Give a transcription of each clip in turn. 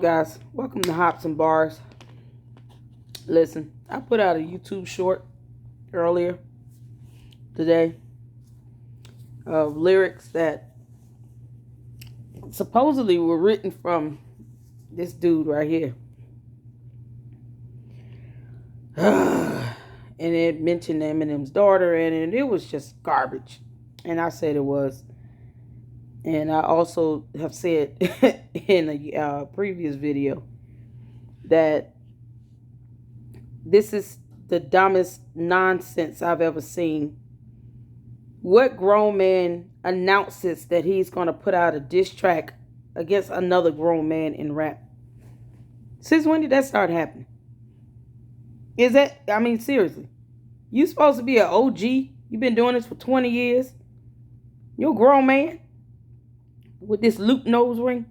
Guys, welcome to Hops and Bars. Listen, I put out a YouTube short earlier today of lyrics that supposedly were written from this dude right here. And it mentioned Eminem's daughter, and it was just garbage. And I said it was. And I also have said in a previous video that this is the dumbest nonsense I've ever seen. What grown man announces that he's going to put out a diss track against another grown man in rap? Since when did that start happening? Is that, I mean, seriously. You supposed to be an OG. You've been doing this for 20 years. You're a grown man with this loop nose ring,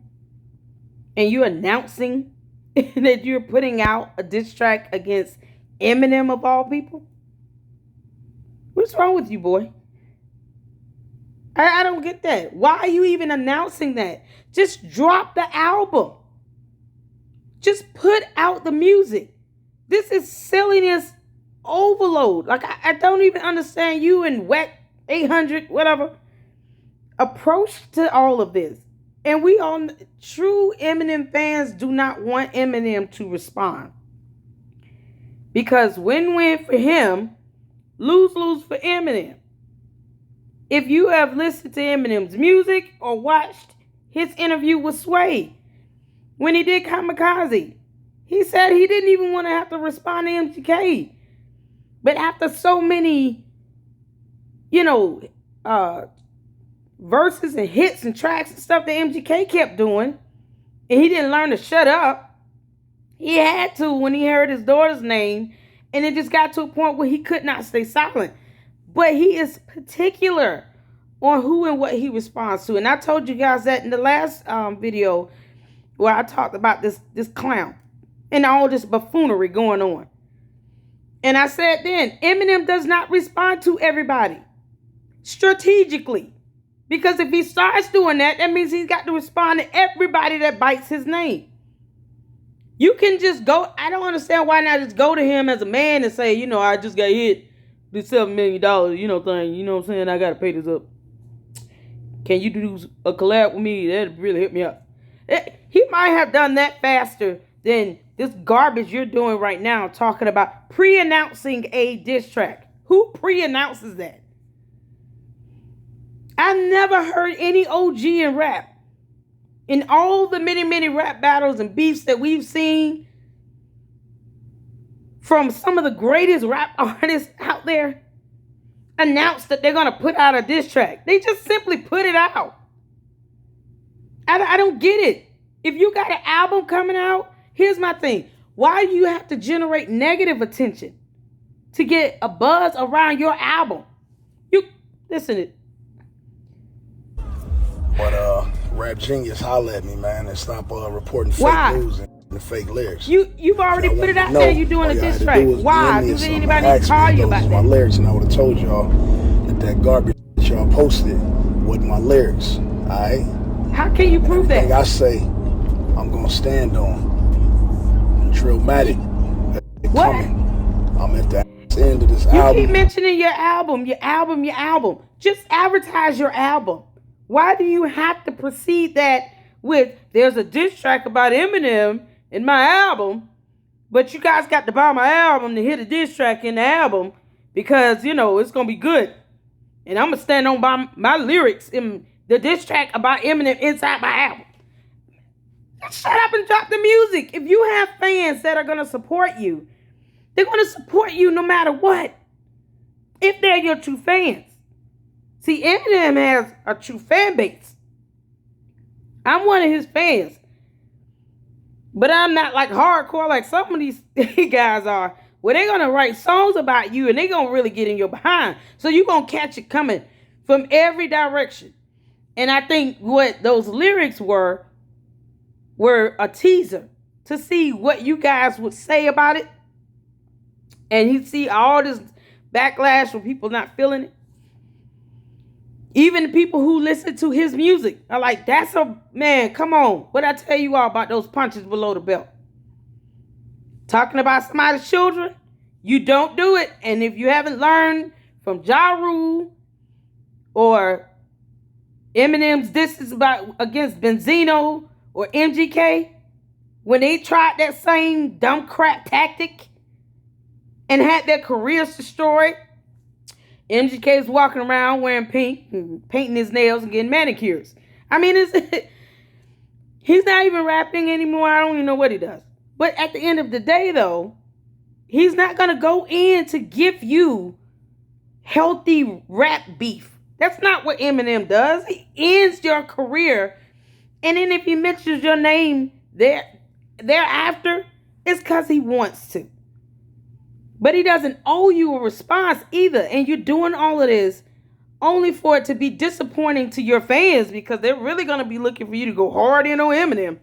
and you're announcing that you're putting out a diss track against Eminem of all people? What's wrong with you, boy? I don't get that. Why are you even announcing that? Just drop the album. Just put out the music. This is silliness overload. Like, I don't even understand you and Whack 800, whatever, approach to all of this. And we all, true Eminem fans do not want Eminem to respond. Because win-win for him, lose-lose for Eminem. If you have listened to Eminem's music or watched his interview with Sway, when he did Kamikaze, he said he didn't even want to have to respond to MGK. But after so many, verses and hits and tracks and stuff that MGK kept doing, and he didn't learn to shut up, he had to when he heard his daughter's name, and it just got to a point where he could not stay silent. But he is particular on who and what he responds to. And I told you guys that in the last video where I talked about this clown and all this buffoonery going on. And I said then, Eminem does not respond to everybody strategically. Because if he starts doing that, that means he's got to respond to everybody that bites his name. You can just go, I don't understand why not just go to him as a man and say, I just got hit this $7 million, thing, you know what I'm saying? I got to pay this up. Can you do a collab with me? That'd really hit me up. He might have done that faster than this garbage you're doing right now, talking about pre-announcing a diss track. Who pre-announces that? I never heard any OG in rap. In all the many rap battles and beefs that we've seen from some of the greatest rap artists out there, announce that they're going to put out a diss track. They just simply put it out. I don't get it. If you got an album coming out, here's my thing. Why do you have to generate negative attention to get a buzz around your album? Listen. But Rap Genius, holla at me, man, and stop reporting fake news and fake lyrics. You've already put it out there. You're doing a diss track. Why? Does anybody need to call you about that? My lyrics, and I would have told y'all that garbage y'all posted wasn't my lyrics. All right. How can you prove that? Everything I say, I'm gonna stand on. Drillmatic. What? I'm at the end of this album. You keep mentioning your album. Just advertise your album. Why do you have to precede that with, there's a diss track about Eminem in my album, but you guys got to buy my album to hear the diss track in the album because, it's going to be good. And I'm going to stand on by my lyrics in the diss track about Eminem inside my album. Shut up and drop the music. If you have fans that are going to support you, they're going to support you no matter what. If they're your true fans. See, Eminem has a true fan base. I'm one of his fans. But I'm not like hardcore like some of these guys are, where they're going to write songs about you and they're going to really get in your behind. So you're going to catch it coming from every direction. And I think what those lyrics were a teaser to see what you guys would say about it. And you see all this backlash from people not feeling it. Even the people who listen to his music are like, that's a man, come on. What I tell you all about those punches below the belt? Talking about somebody's children, you don't do it. And if you haven't learned from Ja Rule or Eminem's disses against Benzino or MGK, when they tried that same dumb crap tactic and had their careers destroyed, MGK is walking around wearing pink and painting his nails and getting manicures. I mean, he's not even rapping anymore. I don't even know what he does. But at the end of the day, though, he's not going to go in to give you healthy rap beef. That's not what Eminem does. He ends your career. And then if he mentions your name thereafter, it's because he wants to. But he doesn't owe you a response either. And you're doing all of this only for it to be disappointing to your fans, because they're really going to be looking for you to go hard in on Eminem.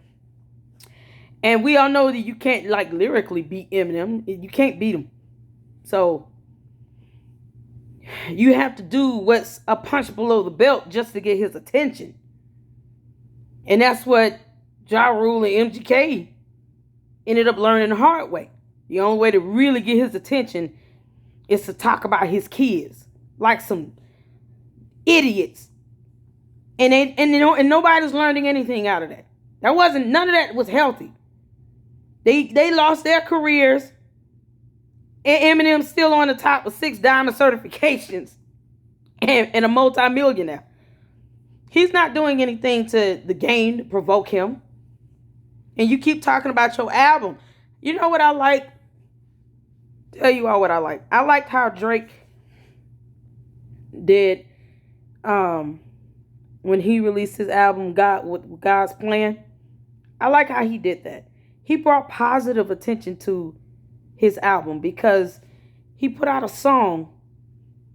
And we all know that you can't, like, lyrically beat Eminem. You can't beat him. So you have to do what's a punch below the belt just to get his attention. And that's what Ja Rule and MGK ended up learning the hard way. The only way to really get his attention is to talk about his kids like some idiots. And nobody's learning anything out of that. None of that was healthy. They lost their careers, and Eminem's still on the top with 6 diamond certifications and a multi-millionaire. He's not doing anything to the game to provoke him. And you keep talking about your album. You know what I like? Tell you all what I like. I liked how Drake did when he released his album God's Plan. I like how he did that. He brought positive attention to his album because he put out a song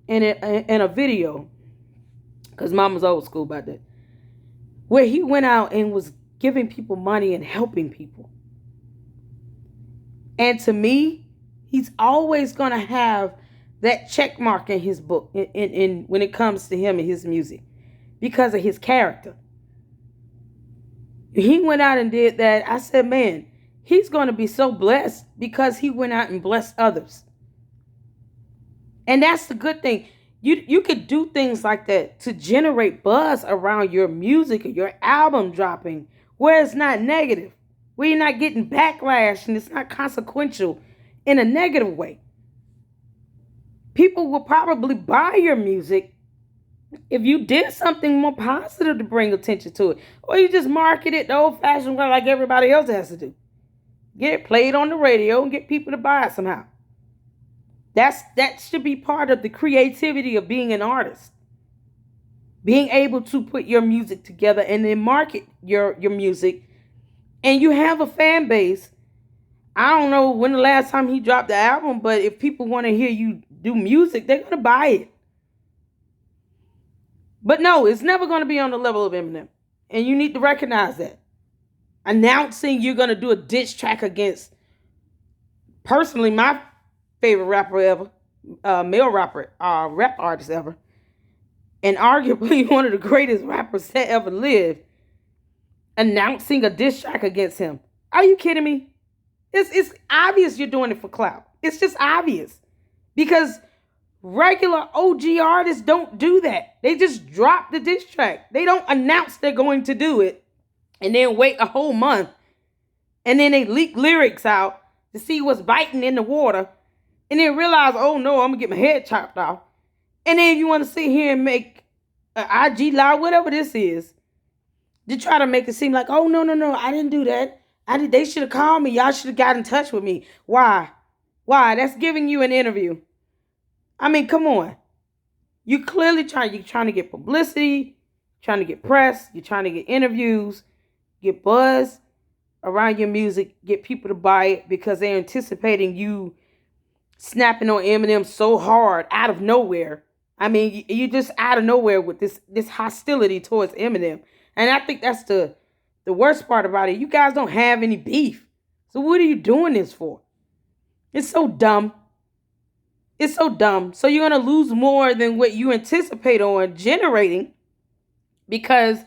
and a video, because Mama's old school about that, where he went out and was giving people money and helping people. And to me, he's always going to have that check mark in his book in when it comes to him and his music, because of his character. He went out and did that. I said, man, he's going to be so blessed because he went out and blessed others. And that's the good thing. You could do things like that to generate buzz around your music or your album dropping, where it's not negative, where you're not getting backlash and it's not consequential in a negative way. People will probably buy your music if you did something more positive to bring attention to it, or you just market it the old-fashioned way like everybody else has to do. Get it played on the radio and get people to buy it somehow. That should be part of the creativity of being an artist. Being able to put your music together and then market your music. And you have a fan base. I don't know when the last time he dropped the album, but if people want to hear you do music, they're going to buy it. But no, it's never going to be on the level of Eminem. And you need to recognize that. Announcing you're going to do a diss track against, personally, my favorite rapper ever, male rapper, rap artist ever, and arguably one of the greatest rappers that ever lived, announcing a diss track against him. Are you kidding me? It's obvious you're doing it for clout. It's just obvious. Because regular OG artists don't do that. They just drop the diss track. They don't announce they're going to do it and then wait a whole month. And then they leak lyrics out to see what's biting in the water. And then realize, oh no, I'm going to get my head chopped off. And then if you want to sit here and make an IG live, whatever this is, to try to make it seem like, oh, no, I didn't do that. They should have called me. Y'all should have got in touch with me. Why? That's giving you an interview. I mean, come on. You're clearly trying to get publicity, trying to get press, you're trying to get interviews, get buzz around your music, get people to buy it because they're anticipating you snapping on Eminem so hard out of nowhere. I mean, you just out of nowhere with this hostility towards Eminem. And I think that's the worst part about it. You guys don't have any beef. So what are you doing this for? It's so dumb. It's so dumb. So you're going to lose more than what you anticipate on generating, because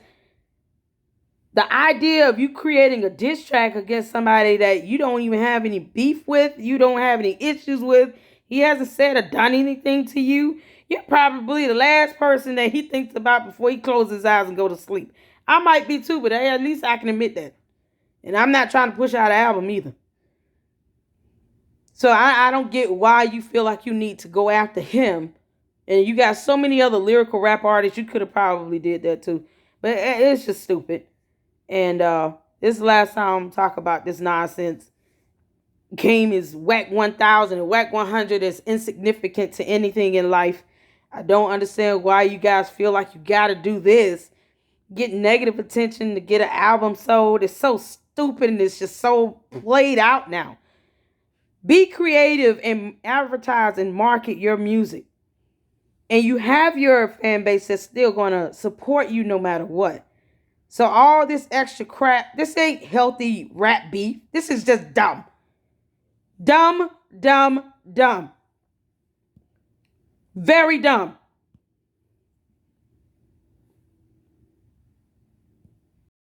the idea of you creating a diss track against somebody that you don't even have any beef with, you don't have any issues with, he hasn't said or done anything to you, you're probably the last person that he thinks about before he closes his eyes and go to sleep. I might be too, but at least I can admit that. And I'm not trying to push out an album either. So I don't get why you feel like you need to go after him. And you got so many other lyrical rap artists, you could have probably did that too. But it's just stupid. And this is the last time I'm talking about this nonsense. Game is whack 1000 and whack 100 is insignificant to anything in life. I don't understand why you guys feel like you got to do this. Get negative attention to get an album sold. It's so stupid and it's just so played out now. Be creative and advertise and market your music. And you have your fan base that's still going to support you no matter what. So all this extra crap, this ain't healthy rap beef. This is just dumb. Dumb, dumb, dumb. Very dumb.